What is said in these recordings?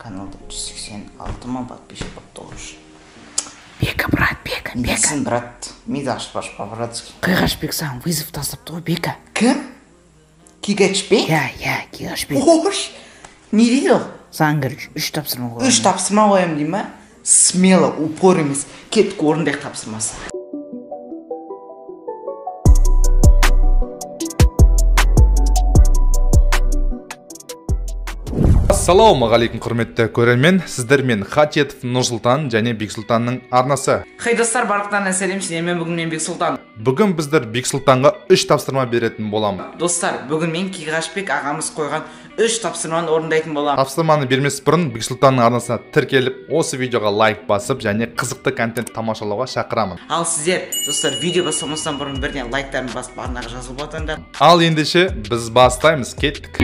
Каналда 186 мың подписчик болыпты уже. Бека, брат, Бека. Білсін, брат, миды ашып по-братски. Қиғашбек саған вызов тастапты ғой, Бека. Кім? Кигашбек? Иә, Кигашбек. Ош, не дейді ол? Саған кір 3 тапсырма қойым. 3 тапсырма қоям дей ма? Смело, упор емес, кеткі орындай тапсырмасы. Ассалаумағалейкум құрметті көрермен, сіздермен Хачетов Нұрсұлтан және Бексұлтанның арнасы. Хей достар, барлықтарына сәлем, мен бүгін мен Бексұлтан. Бүгін біздер Бексұлтанға 3 тапсырма беретін боламыз. Достар, бүгін мен Кигашбек ағамыз қойған 3 тапсырманы орындайтын боламын. Тапсырманы бермес бұрын Бексұлтанның арнасына тіркеліп, осы видеоға лайк басып және қызықты контент тамашалауға шақырамын. Ал сіздер, достар, видео бастамастан бұрын бірден лайктарын басып арнаға жазылып отырыңдар. Ал ендеше біз бастаймыз, кеттік.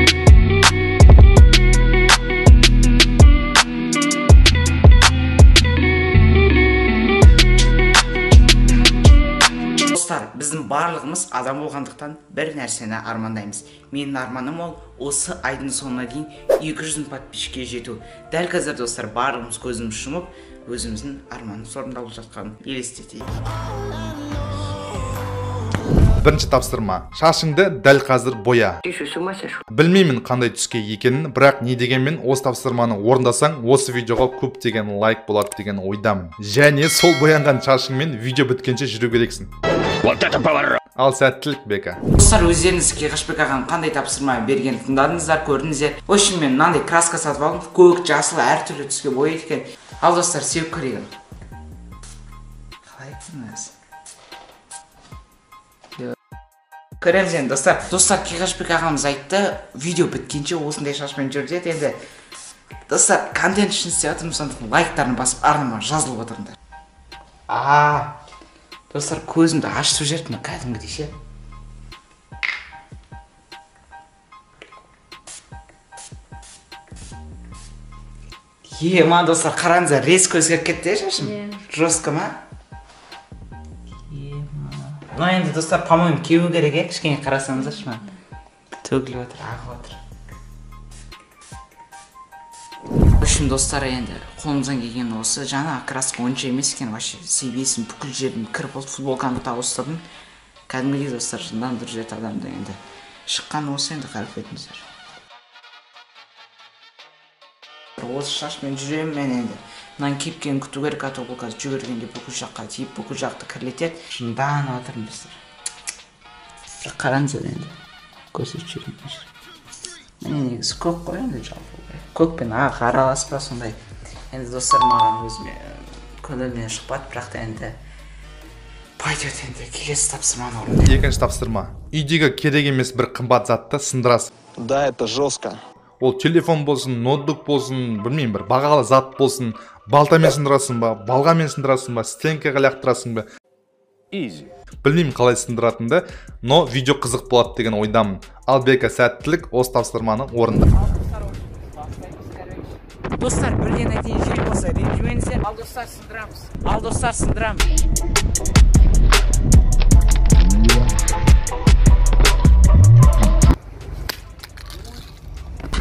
Біздің барлығымыз адам болғандықтан бір нәрсені армандаймыз. Менің арманым ол осы айдың соңына дейін 200 000 подписчикке жету. Дәл қазір достар, барлығымыз көзіміз жұмып, өзіміздің арманымыз орындалып жатқанын елестетейік. Бірінші тапсырма. Шашыңды дәл қазір боя. Білмеймін қандай түске екенін, бірақ не дегенмен осы тапсырманы орындасаң, осы видеоға көптеген лайк болады деген ойдамын. Және сол боянған шашыңмен видео біткенше жүру керексің. Ал сәттілік, Бека. Достар, өздеріңіз Кигашбек ағаның қандай тапсырма бергенін тыңдадыңыздар, көрдіңіздер. Өшін мен мынандай краска сатып алдым, көк, жасыл, әртүрлі түске бояйды екен. Ал достар, сеуіп көрейін. Қалай айтыңыз? Көреміз енді, достар. Достар, Кигашбек ағамыз айтты, видео біткенше осындай шашпен жүрді енді. Достар, контент үшін істеп жатырмын, сондықтан лайктарын басып арнама жазылып отырыңдар. Достар, көзімді ашып жібердім, кәдімгідей ше. Ема, достар, қараңыздар, резко өзгеріп кетті шашым? Жестко ма? Ема. Енді достар, по-моему, кеуі керек, кішкене қарасаңыздаршы ма? Төгіліп отыр, ағып отыр. Үшім достар, енді қолымыздан келген осы жаңа краска онша емес екен, вообще себесін бүкіл жерін кіріп болды, футболкамды ауыстырдым. Кәдімгідей достар, жындандырып жіберді адамды енді. Шыққан осы енді қарап кетіңіздер. Осы шашмен жүремін мен енді. Мынан кепкені күту керек, а то бұл қазір жүгіргенде бүкіл жаққа тиіп, бүкіл жақты кірлетеді. Жынданып отырмын біздер. Қараңыздар енді. Көрсетіп жүрейін. Міне негізі көк қой енді жалпы. Көк пен ақ аралас па сондай. Енді достар, маған өзіме көңілімнен шықпады, бірақ та енді пойдет енді келесі тапсырманы орындаймын. Екінші тапсырма. Үйдегі керек емес бір қымбат затты сындырасың. Да, это жестко. Ол телефон болсын, ноутбук болсын, білмеймін, бір бағалы зат болсын, балтамен сындырасың ба, балғамен сындырасың ба, стенкаға лақтырасың ба. Білмеймін қалай сындыратынды, но видео қызық болады деген ойдамын. Ал Бека, сәттілік, осы тапсырманы орында. Достар, бірден әтейін жел болса, ренжімеңіздер. Ал достар, сындырамыз. Ал достар, сындырамыз.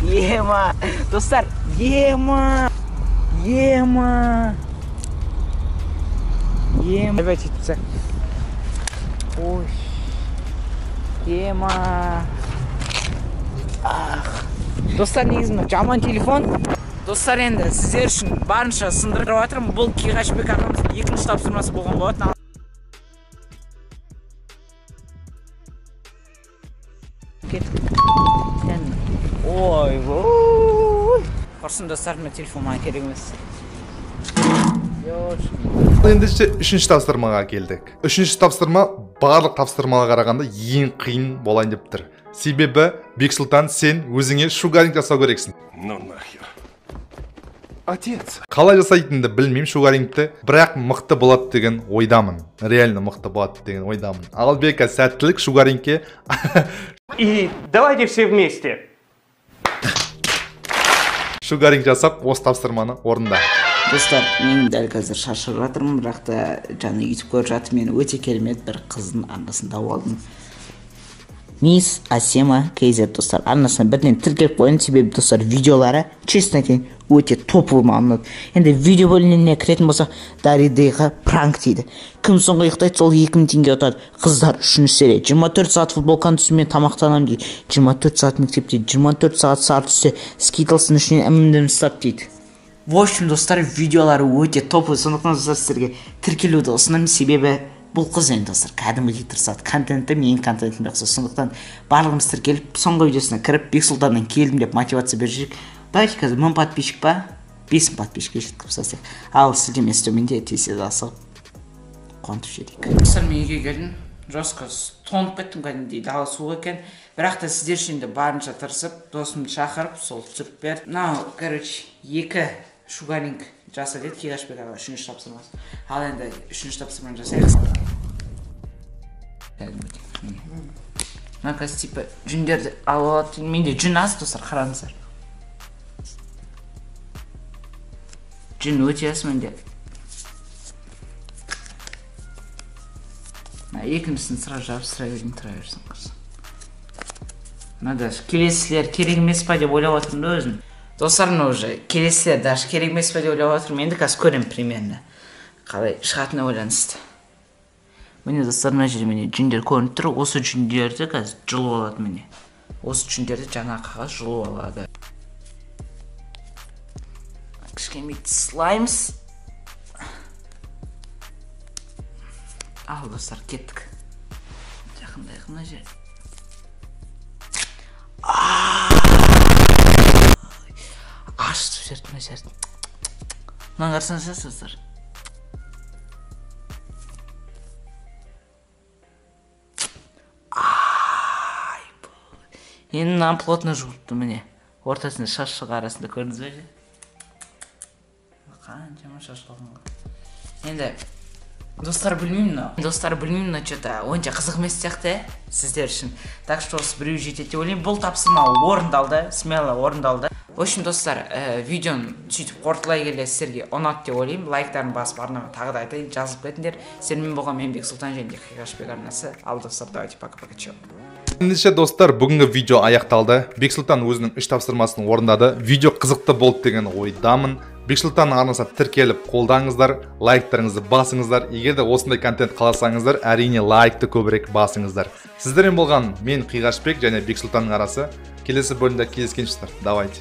Ема, достар, ема. Давайте тут. Ой. Ема. Достар, негізі жаман телефон. Достар, енді сіздер үшін барынша сындырып жатырмын. Бұл Кигашбек ағамыздың екінші тапсырмасы болған болатын. Ой. Құрсын достар, мен телефонға керек емес. Ендеше үшінші тапсырмаға келдік. Үшінші тапсырма барлық тапсырмаға қарағанда ең қиын болайын деп тұр. Себебі Бексұлтан, сен өзіңе шугаринг жасау керексің. Ну нахер. Отец. Қалай жасайтынды білмеймін шугарингті, бірақ мықты болады деген ойдамын. Реально мықты болады деген ойдамын. Ал Бека, сәттілік шугарингке. И давайте все вместе. Шугаринг жасап, осы тапсырманы орында. Достар, мен дәл қазір шашырып жатырмын, бірақ та жаңа YouTube көріп жатыр, мен өте керемет бір қыздың арнасында болдым. Мисс Асема KZ достар. Арнасына бірден тіркеліп қойын, себебі достар видеолары, честно айтайын, өте топовый маған. Енді видео бөліміне кіретін болса, Даридегі пранк дейді. Кім соңғы ұйықтайды, сол 2000 теңге ұтады. Қыздар, үшінші серия. 24 сағат футболканы түсімен тамақтанам дейді. 24 сағат мектепте, 24 сағат сары түсте скитлсын ішінен әмімден ұстап дейді. В общем, достар, видеолары өте топовый. Сондықтан достар сіздерге тіркелуді ұсынамын, себебі бұл қыз енді достар кәдімгідей тырысады. Контенті менің контентімде ұқсас. Сондықтан барлығымыз тіркеліп, соңғы видеосына кіріп, Бексұлтаннан келдім деп мотивация беріп жүрейік. Давайте қазір 1000 подписчик па? 5000 подписчикке жеткізіп тастайық. Ал сілтемесі төменде тез асығып қуантып жіберейік. Достар, мен үйге келдім. Жосқа тоңып кеттім кәдімгідей, дала суық екен. Бірақ та сіздер үшін де барынша тырысып, досымды шақырып, сол түсіріп берді. Мынау, короче, 2 шугаринг жаса деді Қиғашбек аға, 3-ші тапсырмасы. Ал енді 3-ші тапсырманы жасайық. Мына қазір типа жүндерді алып алады. Менде жүн аз достар, қараңыздар. Жүн өте аз менде. Екіншісін сыра жабыстыра берген тұра берсін қыз. Даже келесілер керек емес па деп ойлап отырмын да өзім. Достарым уже келесілер даже керек емес па деп ойлап отырмын. Енді қазір көремін примерно қалай шығатыны ойланысты. Міне достар, мына жерде міне жүндер көрініп тұр. Осы жүндерді қазір жұлып алады міне. Осы жүндерді жаңа қағаз жұлып алады. Кішкене слаймс. Ал достар, кеттік. Жақындайық мына жер. Ашты жерді мына жерді. Мына қарсаңыз достар. Енді мынаны плотно жуыпты міне. Ортасында шашы арасында көрдіңіз бе? Қаншама шаш қалған. Енді достар, білмеймін, что-то онша қызық емес сияқты сіздер үшін. Так что осы біреу жетеді деп ойлаймын. Бұл тапсырма орындалды, смело орындалды. В общем, достар, видеоны сөйтіп қорытылай келе сіздерге ұнады деп ойлаймын. Лайктарын басып, арнама тағы да айтайын, жазып кетіңдер. Сіздермен болған мен Бексұлтан және Қиғашбек арнасы. Ал достар, давайте пока-пока, чао. Ендеше достар, бүгінгі видео аяқталды. Бексұлтан өзінің 3 тапсырмасын орындады. Видео қызықты болды деген ойдамын. Бексұлтан арнасына тіркеліп қолдаңыздар, лайктарыңызды басыңыздар. Егер де осындай контент қаласаңыздар, әрине лайкты көбірек басыңыздар. Сіздермен болған мен Қиғашбек және Бексұлтанның арасы. Келесі бөлімде кездескенше. Давайте.